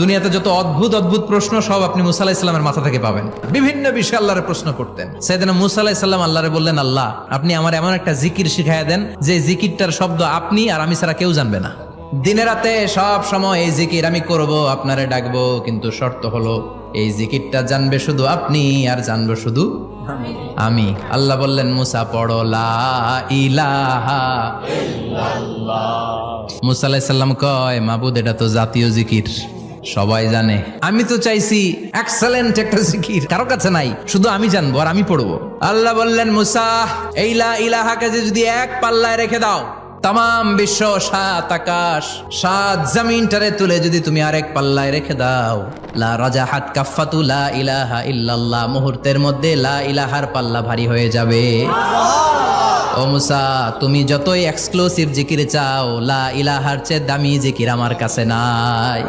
দুনিয়াতে যত অদ্ভুত অদ্ভুত প্রশ্ন সব আপনি মুসা আলাইহিস সালামের মাথা থেকে পাবেন। বিভিন্ন বিষয়ে আল্লাহরে প্রশ্ন করতেন। সাইয়েদনা মুসা আলাইহিস সালাম আল্লাহরে বললেন, আল্লাহ আপনি আমার এমন একটা জিকির শিখাইয়া দেন যে জিকিরটার শব্দ আপনি আর আমি ছাড়া কেউ জানবে না। দিনে রাতে সব সময় এই জিকির আমি করব, আপনারে ডাকবো, কিন্তু শর্ত হলো এই জিকিরটা জানবে শুধু আপনি আর জানবো শুধু আমি। আল্লাহ বললেন, মুসা পড়ো লা ইলাহা ইল্লাল্লাহ। মুসা আলাইহিস সালাম কয়, মাবুদ এটা তো জাতীয় জিকির, সবাই জানে। আমি তো চাইছি এক্সেলেন্ট একটা জিকির, কারো কাছে নাই, শুধু আমি জানবো আর আমি পড়বো। আল্লাহ বললেন, মুসা এই লা ইলাহাকে যদি এক পাল্লায় রেখে দাও, তাম বিশ্ব, 7 আকাশ 7 জমিনটারে তুলে যদি তুমি আরেক পাল্লায় রেখে দাও, লা রাজাহাত কাফাতু লা ইলাহা ইল্লাল্লাহ, মুহূর্তের মধ্যে লা ইলাহার পাল্লা ভারী হয়ে যাবে। ও মুসা, তুমি যতই এক্সক্লুসিভ জিকির চাও, লা ইলাহার চেয়ে দামি জিকির আমার কাছে নাই।